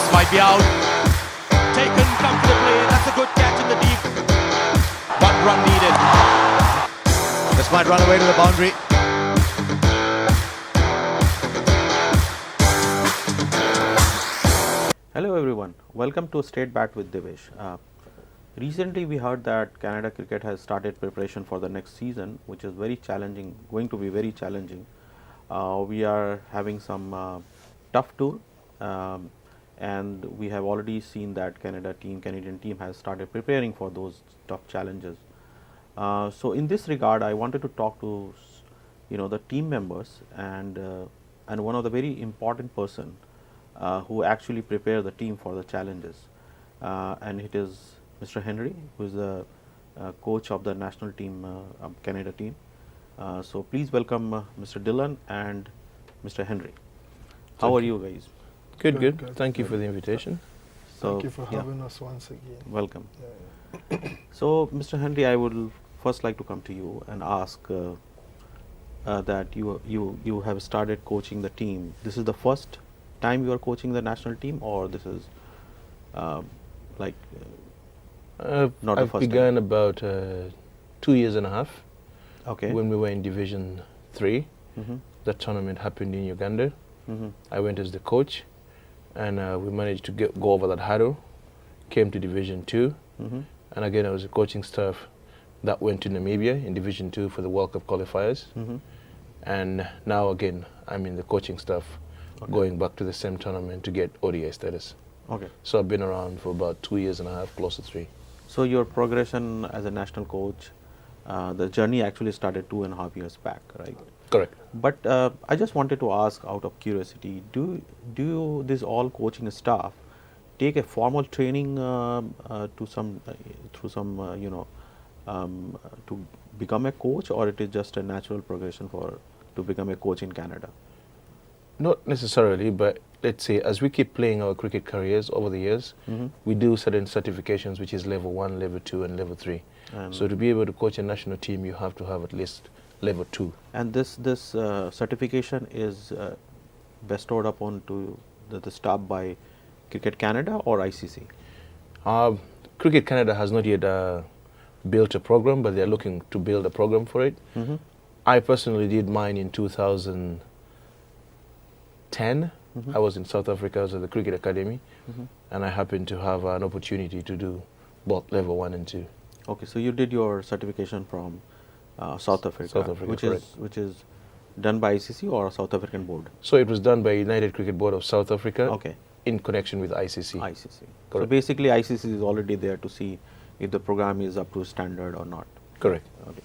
This might be out. Taken comfortably. That's a good catch in the deep. One run needed. This might run away to the boundary. Hello everyone, welcome to Straight Bat with Devesh. Recently we heard that Canada Cricket has started preparation for the next season, which is very challenging, going to be very challenging. We are having some tough tour, and we have already seen that Canadian team has started preparing for those tough challenges. So in this regard, I wanted to talk to the team members and one of the very important person who actually prepare the team for the challenges, and it is Mr. Henry, who is the coach of the national team, Canada team. So please welcome Mr. Dillon and Mr. Henry. How are you guys? Good. Thank you for the invitation. So, Thank you for having us once again. welcome. Yeah. So, Mr. Henry, I would first like to come to you and ask that you have started coaching the team. This is the first time you are coaching the national team, or this is like not the I've first begun about 2 years and a half. Okay. When we were in Division 3. Mm-hmm. The tournament happened in Uganda. Mm-hmm. I went as the coach, and we managed to go over that hurdle, came to Division 2, Mm-hmm. and again I was the coaching staff that went to Namibia in Division 2 for the World Cup qualifiers. Mm-hmm. And now again I'm in the coaching staff, Okay. going back to the same tournament to get ODI status. Okay. So I've been around for about 2 years and a half, close to 3. So your progression as a national coach, the journey actually started 2.5 years back, right? Correct. But I just wanted to ask, out of curiosity, do you this all coaching staff take a formal training to some through some to become a coach, or it is just a natural progression to become a coach in Canada? Not necessarily, but let's say as we keep playing our cricket careers over the years, Mm-hmm. we do certain certifications, which is level 1, level 2, and level 3. So to be able to coach a national team, you have to have at least level 2. And this certification is bestowed upon to the staff by Cricket Canada or ICC? Cricket Canada has not yet built a program, but they're looking to build a program for it. Mm-hmm. I personally did mine in 2010. Mm-hmm. I was in South Africa, I was at the Cricket Academy, Mm-hmm. and I happened to have an opportunity to do both level 1 and 2. Okay, so you did your certification from South Africa, South Africa, which is done by ICC or South African board? So it was done by United Cricket Board of South Africa. Okay, In connection with ICC. ICC. So Correct. basically, ICC is already there to see if the program is up to standard or not. Correct. Okay.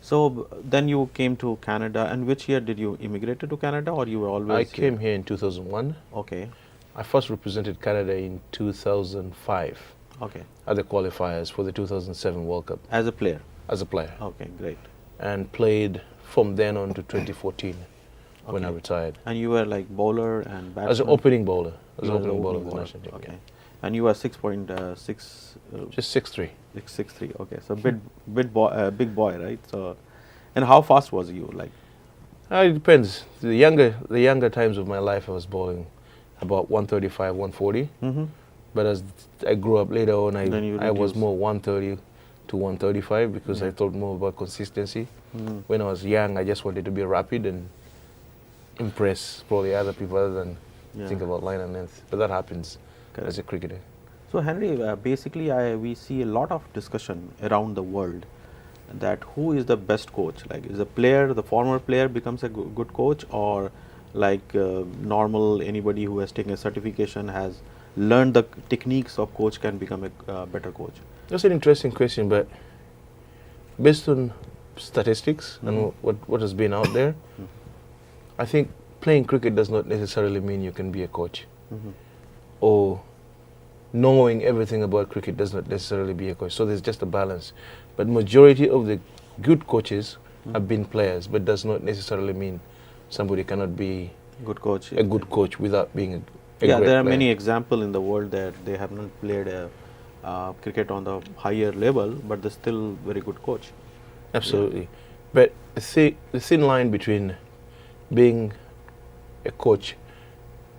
So then you came to Canada, and which year did you immigrated to Canada, or you were always? I came here in 2001. Okay. I first represented Canada in 2005 Okay. at the qualifiers for the 2007 World Cup As a player. as a player, Okay, great. and played from then on to 2014 when I Okay. retired And you were like bowler and batsman. as an opening bowler. As You an were the opening bowler opening of the bowler. national team. Okay. Yeah. And you were 6.6. Just 6'3". 6'3". Okay, so big boy, right? So, and how fast was you? Like, It depends. The younger times of my life, I was bowling about 135, 140. mm-hmm. But as I grew up later on, Then you I was reduced. more 130 to 135 because Yeah. I thought more about consistency. Mm. When I was young, I just wanted to be rapid and impress probably other people other than Yeah. think about line and length. But that happens Correct. as a cricketer. So Henry, basically, we see a lot of discussion around the world that who is the best coach? Like, is the former player becomes a good coach, or like normal anybody who has taken a certification has learned the techniques of coach can become a better coach? That's an interesting question, but based on statistics and what has been out there, I think playing cricket does not necessarily mean you can be a coach. Mm-hmm. Or knowing everything about cricket does not necessarily be a coach. So there's just a balance. But majority of the good coaches have been players, but does not necessarily mean somebody cannot be Good coach. a good coach without being a Yeah, great there are player. many examples in the world that they have not played cricket on the higher level, but they're still very good coach. Absolutely. But the thin line between being a coach,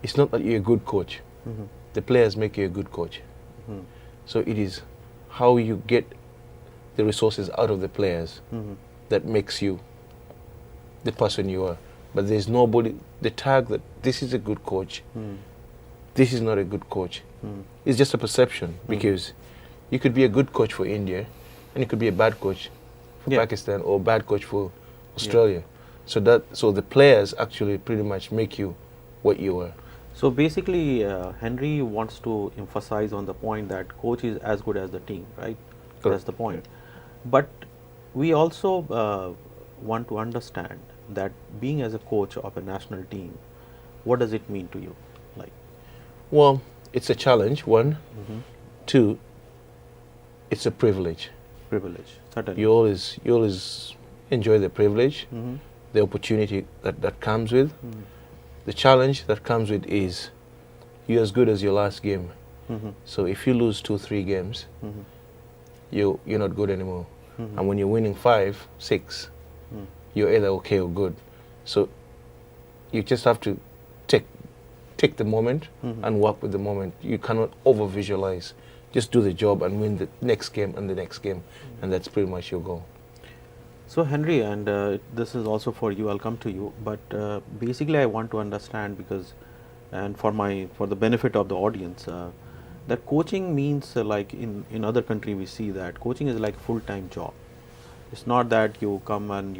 it's not that you're a good coach. Mm-hmm. the players make you a good coach. Mhm. So it is how you get the resources out of the players Mhm. that makes you the person you are. But there's nobody, the tag that this is a good coach, Mhm. this is not a good coach, Mhm. it's just a perception, because you could be a good coach for India and you could be a bad coach for Yeah. Pakistan or bad coach for Australia. So the players actually pretty much make you what you are. So basically, Henry wants to emphasize on the point that coach is as good as the team, right? Correct. That's the point. But we also want to understand that being as a coach of a national team, what does it mean to you? Like, Well, it's a challenge, one. Mhm. Two, it's a privilege. privilege, certainly. You always enjoy the privilege, Mhm. the opportunity that comes with. Mhm. The challenge that comes with is you're as good as your last game. Mhm. So if you lose 2-3 games, Mhm. you're not good anymore. Mhm. And when you're winning 5-6, Mhm. you're either okay or good. So you just have to take the moment Mhm. and work with the moment. You cannot over visualize. Just do the job and win the next game and the next game, and that's pretty much your goal. So Henry, and this is also for you. I'll come to you, but basically, I want to understand because, and for the benefit of the audience, that coaching means like in other country we see that coaching is like full-time job. It's not that you come and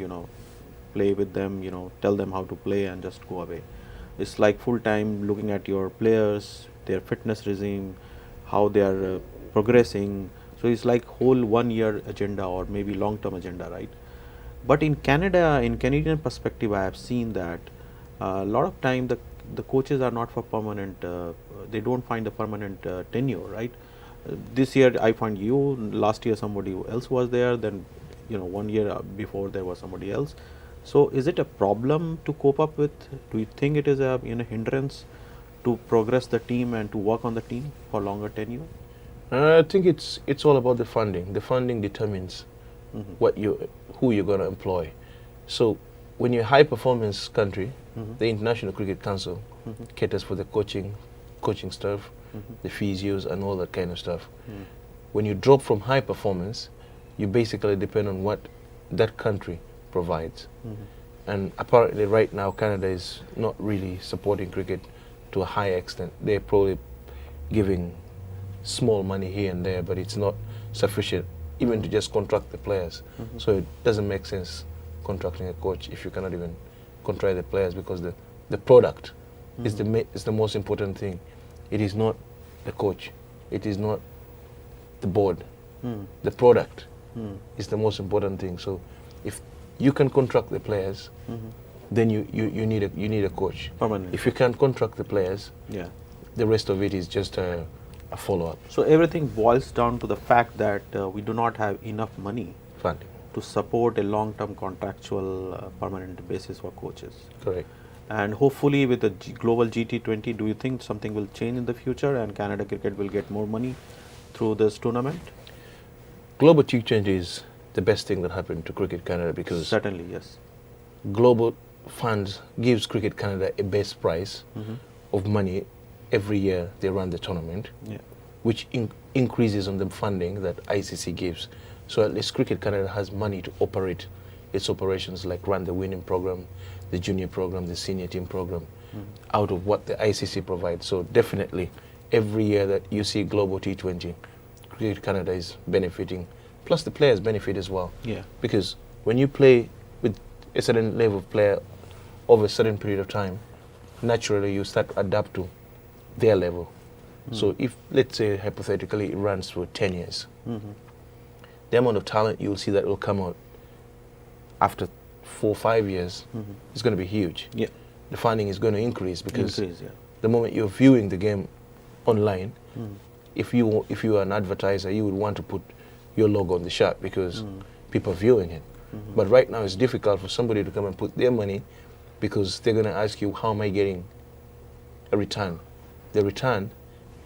play with them, tell them how to play and just go away. It's like full-time looking at your players, their fitness regime, how they are progressing. So it's like whole 1 year agenda or maybe long-term agenda, right? But in Canada, in Canadian perspective, I have seen that a lot of time the coaches are not for permanent. They don't find a permanent tenure, right? This year I find you. Last year somebody else was there. Then 1 year before there was somebody else. So is it a problem to cope up with? Do you think it is a hindrance to progress the team and to work on the team for longer tenure? I think it's all about the funding. The funding determines Mhm. who you're going to employ. So when you're a high performance country, Mhm. the International Cricket Council Mhm. caters for the coaching staff, Mhm. the physios and all that kind of stuff. Mhm. When you drop from high performance, you basically depend on what that country provides. Mhm. And apparently right now Canada is not really supporting cricket to a high extent. They're probably giving small money here and there, but it's not sufficient even to just contract the players. Mhm. So it doesn't make sense contracting a coach if you cannot even contract the players, because the product is the most important thing. It is not the coach. It is not the board. Mhm. The product Mhm. is the most important thing. So if you can contract the players, Mhm. then you need a coach. Permanent. If you can't contract the players, Yeah. the rest of it is just a follow-up So everything boils down to the fact that we do not have enough money funding. to support a long-term contractual permanent basis for coaches. Correct. And hopefully with the global GT20, do you think something will change in the future and Canada Cricket will get more money through this tournament? Global T20 is the best thing that happened to Cricket Canada, because Certainly, yes. global funds gives Cricket Canada a base price Mhm. of money every year they run the tournament, Yeah. which increases on the funding that ICC gives. So at least Cricket Canada has money to operate its operations, like run the winning program, the junior program, the senior team program, out of what the ICC provides. So definitely, every year that you see Global T20, Cricket Canada is benefiting, plus the players benefit as well. Yeah. Because when you play with a certain level of player over a certain period of time, naturally you start to adapt to their level. So if, let's say, hypothetically, it runs for 10 years, Mhm. the amount of talent you'll see that will come out after 4 or 5 years Mhm. is going to be huge. Yeah. The funding is going to increase, because Increase, yeah. the moment you're viewing the game online, Mm. if you are an advertiser, you would want to put your logo on the shot, because people are viewing it. But right now it's difficult for somebody to come and put their money, because they're going to ask you, how am I getting a return? The return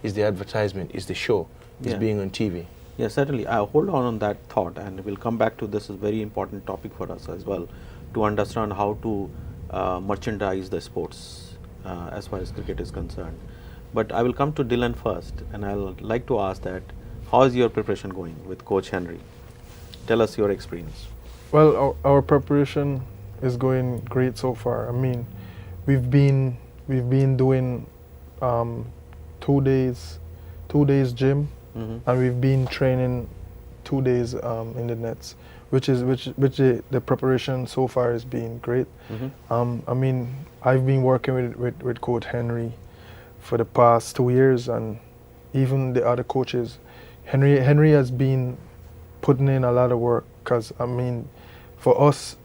is the advertisement, is the show, is Yeah. being on TV. Yeah, certainly. I hold on that thought, and we'll come back to this. Is a very important topic for us as well, to understand how to merchandise the sports as far as cricket is concerned. But I will come to Dylan first, and I'll like to ask that, how is your preparation going with Coach Henry? Tell us your experience. Well, our preparation is going great so far. I mean, we've been doing um, 2 days gym, and we've been training 2 days in the nets, which the preparation so far has been great. I mean, I've been working with Coach Henry for the past 2 years, and even the other coaches. Henry has been putting in a lot of work, because I mean, for us,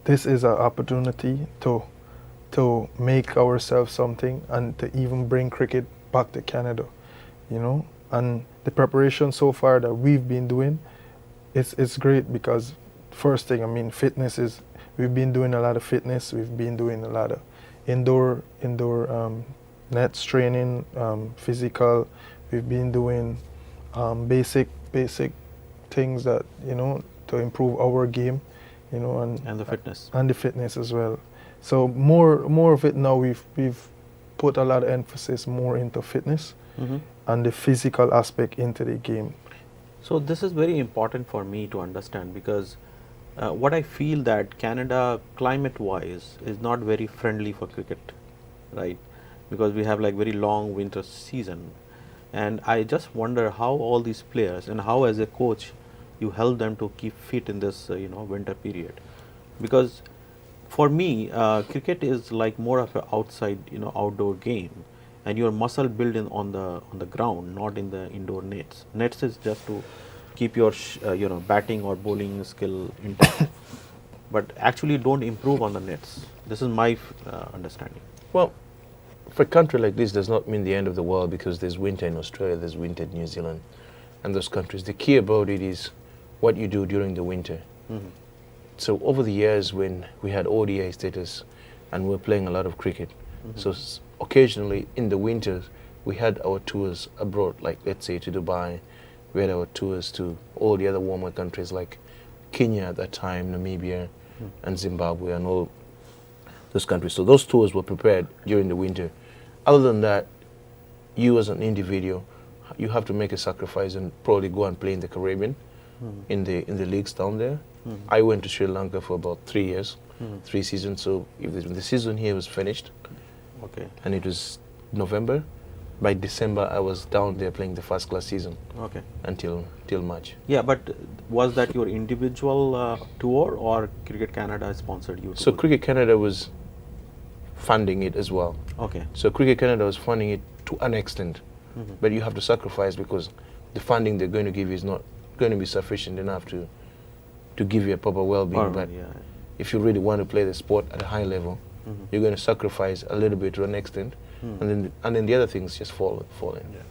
this is an opportunity to make ourselves something and to even bring cricket back to Canada, you know. And the preparation so far that we've been doing, it's great, because first thing, I mean, fitness is, we've been doing a lot of fitness. We've been doing a lot of indoor nets training, physical. We've been doing basic things that, you know, to improve our game, you know, and the fitness as well. So more of it now. We've put a lot of emphasis more into fitness and the physical aspect into the game. So this is very important for me to understand, because what I feel that Canada, climate-wise, is not very friendly for cricket, right? Because we have like very long winter season, and I just wonder how all these players, and how as a coach you help them to keep fit in this winter period. Because for me, cricket is like more of an outside, outdoor game, and your muscle building on the ground, not in the indoor nets. Nets is just to keep your batting or bowling skill intact, but actually don't improve on the nets. This is my understanding. Well, for a country like this does not mean the end of the world, because there's winter in Australia, there's winter in New Zealand, and those countries. The key about it is what you do during the winter. So over the years, when we had ODI status and we were playing a lot of cricket, so occasionally in the winters we had our tours abroad, like let's say to Dubai. We had our tours to all the other warmer countries like Kenya at that time, Namibia, and Zimbabwe, and all those countries. So those tours were prepared during the winter. Other than that, you as an individual, you have to make a sacrifice and probably go and play in the Caribbean, in the leagues down there. I went to Sri Lanka for about 3 years, 3 seasons. So if the season here was finished, okay, and it was November, by December I was down there playing the first class season. Okay. Until March. Yeah, but was that your individual tour, or Cricket Canada sponsored you? So Cricket Canada was funding it as well. Okay. So Cricket Canada was funding it to an extent, but you have to sacrifice, because the funding they're going to give you is not going to be sufficient enough to give you a proper well-being. But if you really want to play the sport at a high level, you're going to sacrifice a little bit to an extent, and then the other things just fall in. Yeah.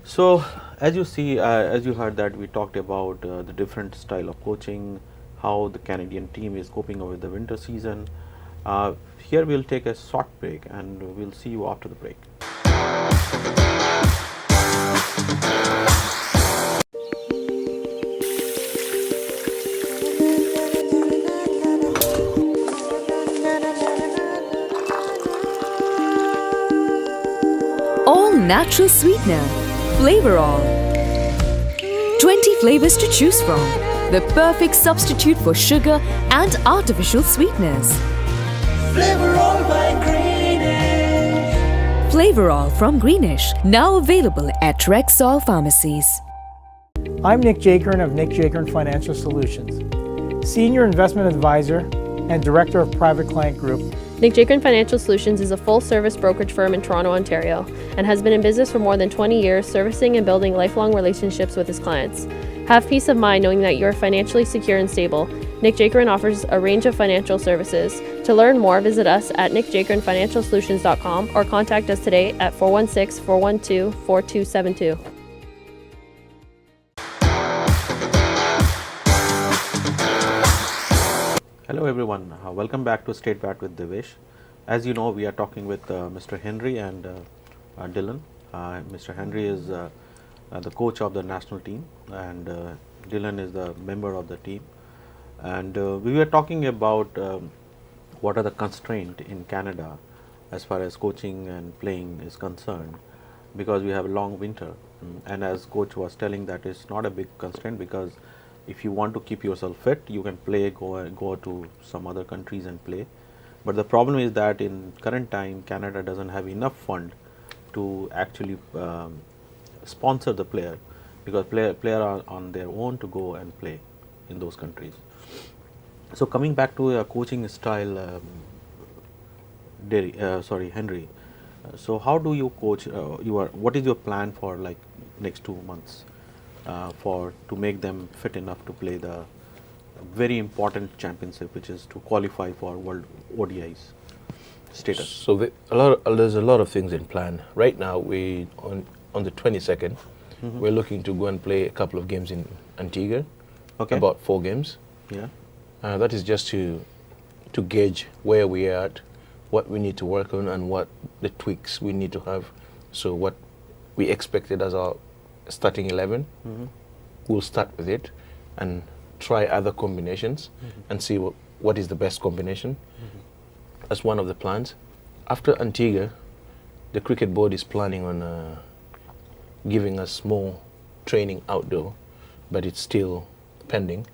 So as you see, as you heard that we talked about the different style of coaching, how the Canadian team is coping with the winter season. Here we'll take a short break, and we'll see you after the break. All natural sweetener, Flavorall. 20 flavors to choose from. The perfect substitute for sugar and artificial sweeteners. Flavorall by Greenish. Flavorall from Greenish, now available at Rexall pharmacies. I'm Nick Jakern of Nick Jakern Financial Solutions, Senior Investment Advisor and Director of Private Client Group. Nick Jakern Financial Solutions is a full-service brokerage firm in Toronto, Ontario, and has been in business for more than 20 years, servicing and building lifelong relationships with his clients. Have peace of mind knowing that you are financially secure and stable. Nick Jakern offers a range of financial services. To learn more, visit us at nickjakernfinancialsolutions.com or contact us today at 416-412-4272. Hello everyone, welcome back to Straight Bat with Devesh. As you know, we are talking with Mr. Henry and Dylan. Mr. Henry is the coach of the national team, and Dylan is the member of the team. And we were talking about what are the constraints in Canada as far as coaching and playing is concerned, because we have a long winter. And as coach was telling, that is not a big constraint, because if you want to keep yourself fit, you can play, go to some other countries and play. But the problem is that in current time, Canada doesn't have enough fund to actually sponsor the player, because player are on their own to go and play in those countries. So coming back to a coaching style, Henry. So how do you coach? What is your plan for like next 2 months to make them fit enough to play the very important championship, which is to qualify for World ODIs status? So there's a lot of things in plan. Right now, we on the 22nd, we're looking to go and play a couple of games in Antigua. Okay. About 4 games. Yeah. That is just to gauge where we are at, what we need to work on, and what the tweaks we need to have. So what we expected as our starting 11, we'll start with it and try other combinations and see what is the best combination. That's one of the plans. After Antigua, the cricket board is planning on giving us more training outdoor, but it's still pending.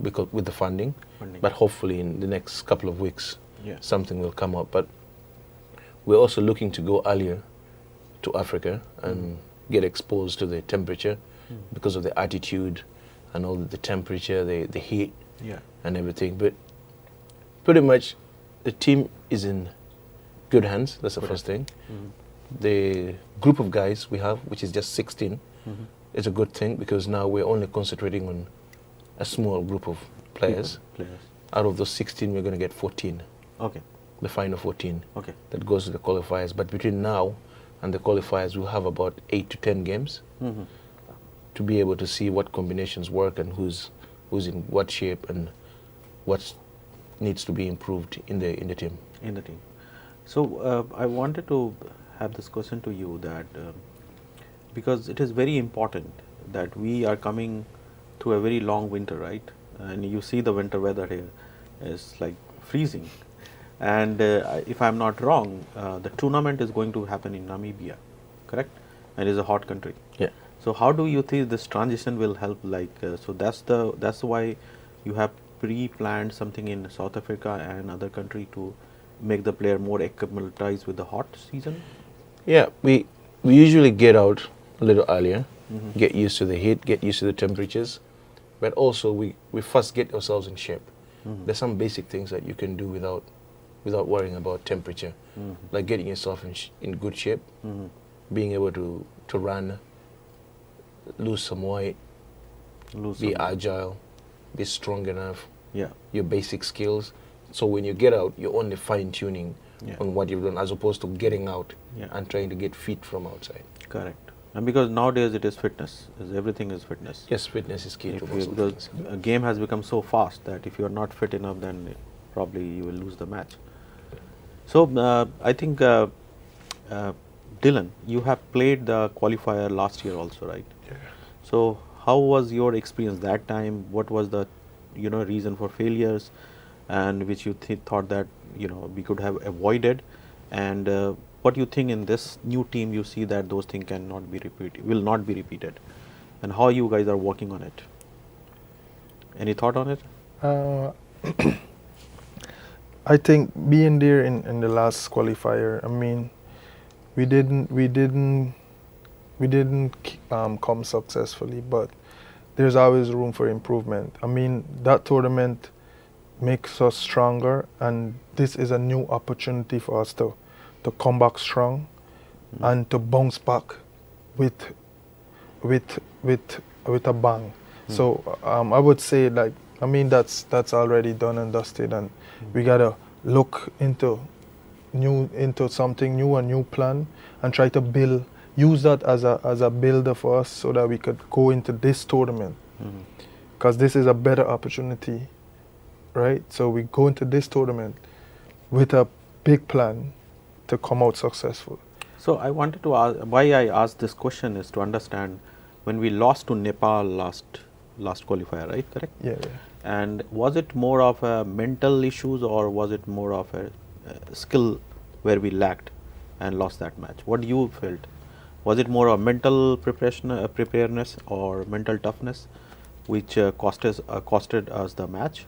Because with the funding. But hopefully in the next couple of weeks, something will come up. But we're also looking to go earlier to Africa and get exposed to the temperature because of the altitude and all the temperature, the heat, and everything. But pretty much the team is in good hands. That's the first thing. The group of guys we have, which is just 16, is a good thing, because now we're only concentrating on a small group of players. Out of those 16, we're going to get 14. Okay. The final 14. Okay. That goes to the qualifiers. But between now and the qualifiers, we'll have about 8 to 10 games to be able to see what combinations work and who's in what shape and what needs to be improved in the team. In the team. So I wanted to have this question to you, that because it is very important that we are coming through a very long winter, right? And you see the winter weather here is like freezing. And if I'm not wrong, the tournament is going to happen in Namibia, correct? And it's a hot country. Yeah. So how do you think this transition will help? Like, so that's why you have pre-planned something in South Africa and other country to make the player more acclimatized with the hot season? Yeah, we usually get out a little earlier, get used to the heat, get used to the temperatures, but also we first get ourselves in shape. There's some basic things that you can do without worrying about temperature, like getting yourself in good shape, being able to run, lose some weight, be agile, be strong enough, your basic skills. So when you get out, you're only fine-tuning on what you've done, as opposed to getting out and trying to get fit from outside. Correct. And because nowadays it is fitness, everything is fitness. Yes, fitness is key to most because things. a game has become so fast that if you are not fit enough, then probably you will lose the match. So I think Dylan, you have played the qualifier last year also, right? Yeah. So how was your experience that time? What was the reason for failures, and which you thought that we could have avoided, and what do you think in this new team you see that those things will not be repeated, and how you guys are working on it? Any thought on it? I think being there in the last qualifier, I mean, we didn't come successfully, but there's always room for improvement. I mean, that tournament makes us stronger, and this is a new opportunity for us to come back strong and to bounce back with a bang. So I would say, like, I mean, that's already done and dusted, and we gotta look into something new, a new plan, and try to use that as a builder for us, so that we could go into this tournament, because this is a better opportunity, right? So we go into this tournament with a big plan to come out successful. So I wanted to ask, why I asked this question is to understand, when we lost to Nepal last qualifier, right? Correct? Yeah. And was it more of a mental issues, or was it more of a skill where we lacked and lost that match. What do you felt? Was it more a mental preparedness or mental toughness which costed us the match?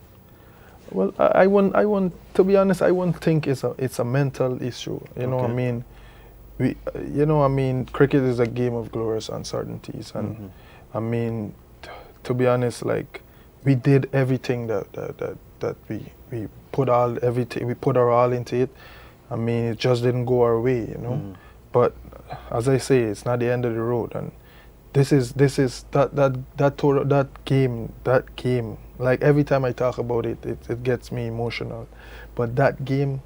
Well, I want to be honest. I won't think it's a mental issue. You know, I Okay. mean, I mean, cricket is a game of glorious uncertainties, and I mean, to be honest, like we did everything that we put our all into it. I mean, it just didn't go our way, you know. But as I say, it's not the end of the road, and this is that game. Like every time I talk about it, it gets me emotional. But that game,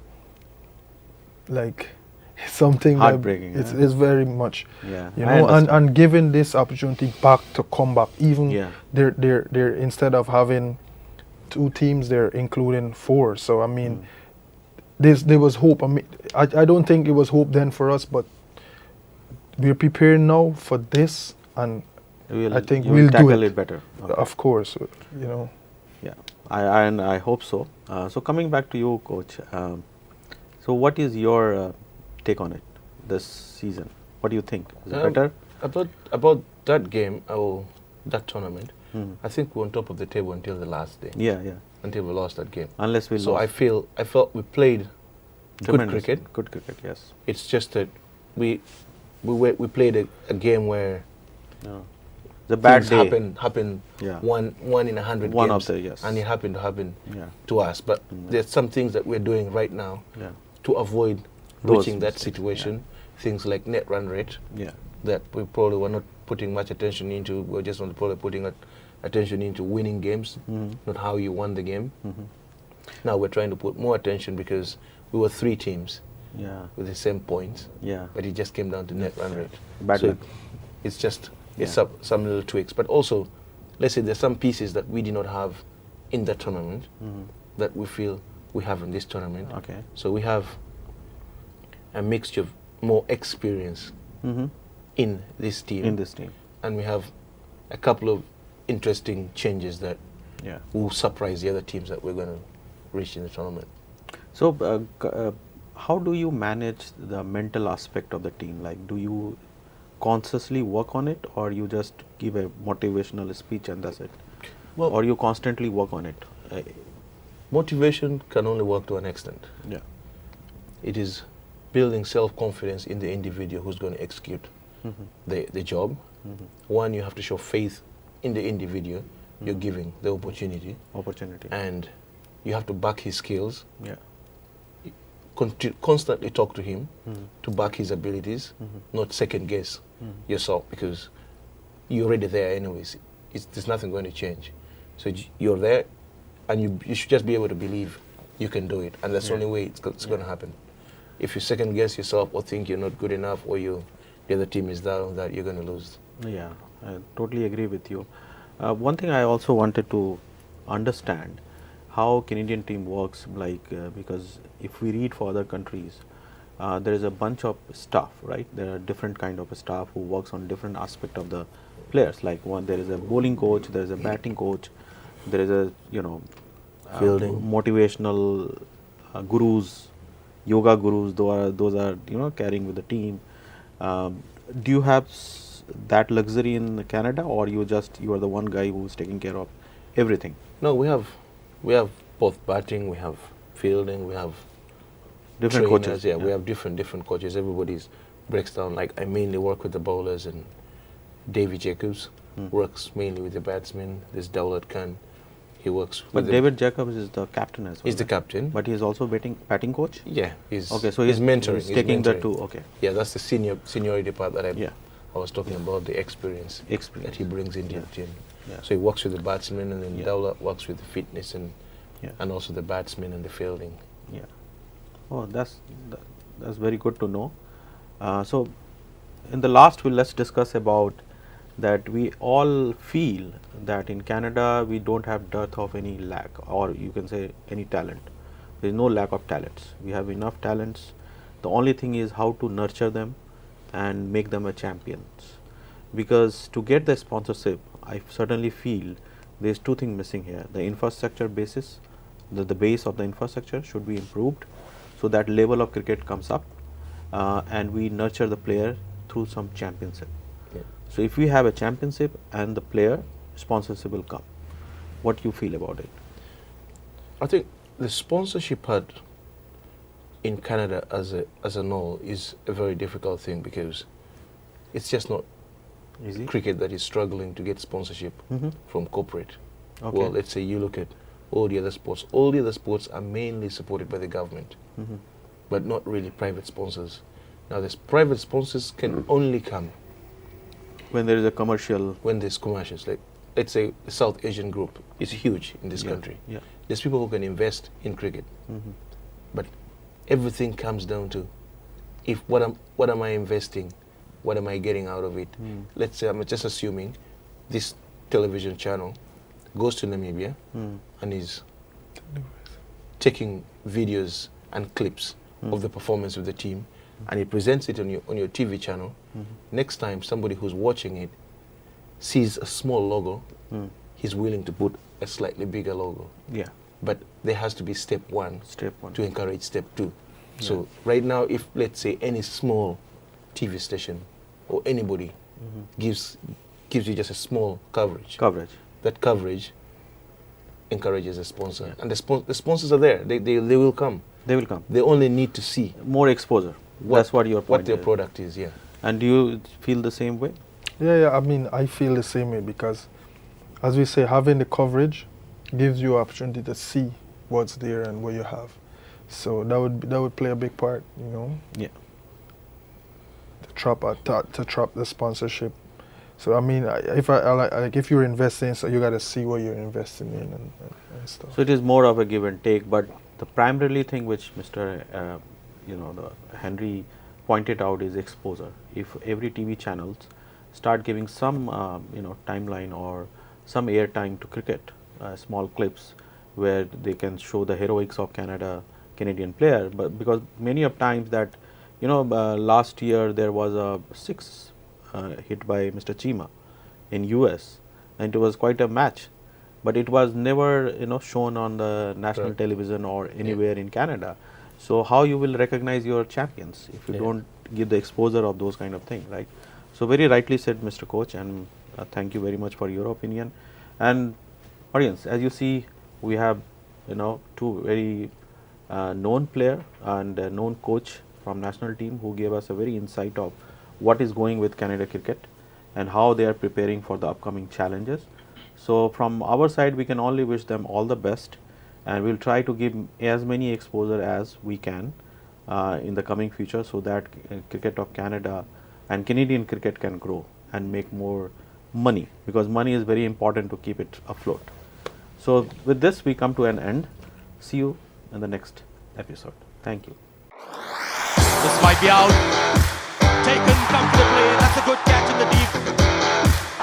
like, it's something Heartbreaking, that yeah. it's very much, Yeah, you I know, understand. and given this opportunity back to come back, even Yeah. they're instead of having 2 teams, they're including 4. So I mean, there was hope. I mean, I don't think it was hope then for us, but we're preparing now for this, and I think you we'll will do tackle it. it better. Okay. Of course, you know. Yeah, I hope so. So coming back to you, coach. So what is your take on it this season? What do you think? Is it better? About that game, that tournament, I think we're on top of the table until the last day. Yeah, yeah. Until we lost that game. Unless we So lost. I felt we played good Tremendous. cricket. Good cricket, yes. It's just that we played a game where Yeah. The bad things day. happen Yeah. one in 100 One games, of the, yes. and it happened to happen Yeah. to us. But there's some things that we're doing right now Yeah. to avoid Those reaching that mistakes, situation. Things like net run rate Yeah. that we probably were not putting much attention into. We're just probably putting attention into winning games, not how you won the game. Now we're trying to put more attention because we were 3 teams Yeah. with the same points, Yeah. but it just came down to net run rate. Bad so luck. it's just it's Yeah. some little tweaks, but also let's say there's some pieces that we did not have in that tournament that we feel we have in this tournament. Okay. So we have a mixture of more experience in this team, In this team. and we have a couple of interesting changes that Yeah. will surprise the other teams that we're going to reach in the tournament. So, how do you manage the mental aspect of the team? Like, do you consciously work on it, or you just give a motivational speech and that's it? Well- or you constantly work on it? Motivation can only work to an extent. Yeah. It is building self-confidence in the individual who's going to execute the job. One, you have to show faith in the individual you're giving the opportunity, Opportunity. and you have to back his skills, Yeah. constantly talk to him to back his abilities, not second guess yourself, because you're already there anyways. There's nothing going to change. So you're there, and you should just be able to believe you can do it, and that's the only way it's going to happen. If you second guess yourself or think you're not good enough, or the other team is down, that you're going to lose. Yeah, I totally agree with you. One thing I also wanted to understand how Canadian team works, like because if we read for other countries, there is a bunch of staff, right? There are different kind of staff who works on different aspect of the players. Like there is a bowling coach, there is a batting coach, there is a Fielding. motivational gurus, yoga gurus. Those are carrying with the team. Do you have that luxury in Canada, or you are the one guy who's taking care of everything? No, we have both batting, we have fielding, we have Different trainers, coaches. Yeah, we have different coaches. Everybody's breaks down. Like I mainly work with the bowlers, and David Jacobs works mainly with the batsmen. There's Dawlat Khan. He works But with David Jacobs is the captain as well. He's the right? captain. But he is also batting coach. Yeah, he's Okay, so he's he's mentoring. He's he's taking the mentoring. two. Okay. Yeah, that's the seniority part that Yeah. I was talking about, the experience that he brings into the team. Yeah. So he works with the batsmen, and then Yeah. Dawlat works with the fitness and Yeah. also the batsmen and the fielding. Yeah. Oh, that's very good to know. So, in the last, let's discuss about that. We all feel that in Canada we don't have dearth of any lack, or you can say any talent. There is no lack of talents. We have enough talents. The only thing is how to nurture them and make them a champions. Because to get the sponsorship, I certainly feel there is 2 things missing here. The infrastructure basis, the base of the infrastructure should be improved, so that level of cricket comes up, and we nurture the player through some championship. Yeah. So if we have a championship and the player, sponsorship will come. What do you feel about it? I think the sponsorship part in Canada as a whole is a very difficult thing because it's just not Easy? cricket that is struggling to get sponsorship from corporate. Okay. Well, let's say you look at all the other sports. All the other sports are mainly supported by the government, but not really private sponsors. Now, these private sponsors can only come When there is a commercial. when there's commercials. Like, let's say the South Asian group is huge in this country. Yeah. There's people who can invest in cricket, but everything comes down to what am I investing, what am I getting out of it? Let's say I'm just assuming this television channel goes to Namibia and is taking videos and clips of the performance of the team, and he presents it on your TV channel. Next time somebody who's watching it sees a small logo, he's willing to put a slightly bigger logo. Yeah. But there has to be step one Step one. to encourage step two. So right now, if let's say any small TV station or anybody gives you just a small coverage, that coverage encourages a sponsor, and the sponsors are there. They will come. They will come. They only need to see More exposure. That's what your point what their is. product is. Yeah. And do you feel the same way? Yeah, I mean, I feel the same way because, as we say, having the coverage gives you opportunity to see what's there and what you have. So that would play a big part, you know. Yeah. To trap the sponsorship. So I mean, if you're investing, so you got to see what you're investing in and stuff. So it is more of a give and take, but the primarily thing which Mr. The Henry pointed out is exposure. If every TV channels start giving some timeline or some airtime to cricket, small clips where they can show the heroics of Canadian player, but because many of times that last year there was a 6 hit by Mr. Chima in US, and it was quite a match, but it was never shown on the national television or anywhere in Canada. So how you will recognize your champions if you don't give the exposure of those kind of things, right? So very rightly said, Mr. Coach, and thank you very much for your opinion. And audience, as you see, we have two very known player and a known coach from national team who gave us a very insight of what is going with Canada cricket and how they are preparing for the upcoming challenges. So from our side, we can only wish them all the best, and we'll try to give as many exposure as we can in the coming future, so that cricket of Canada and Canadian cricket can grow and make more money, because money is very important to keep it afloat. So with this, we come to an end. See you in the next episode. Thank you. This might be out. Taken comfortably. That's a good catch in the deep.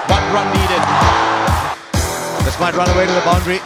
1 run needed. This might run away to the boundary.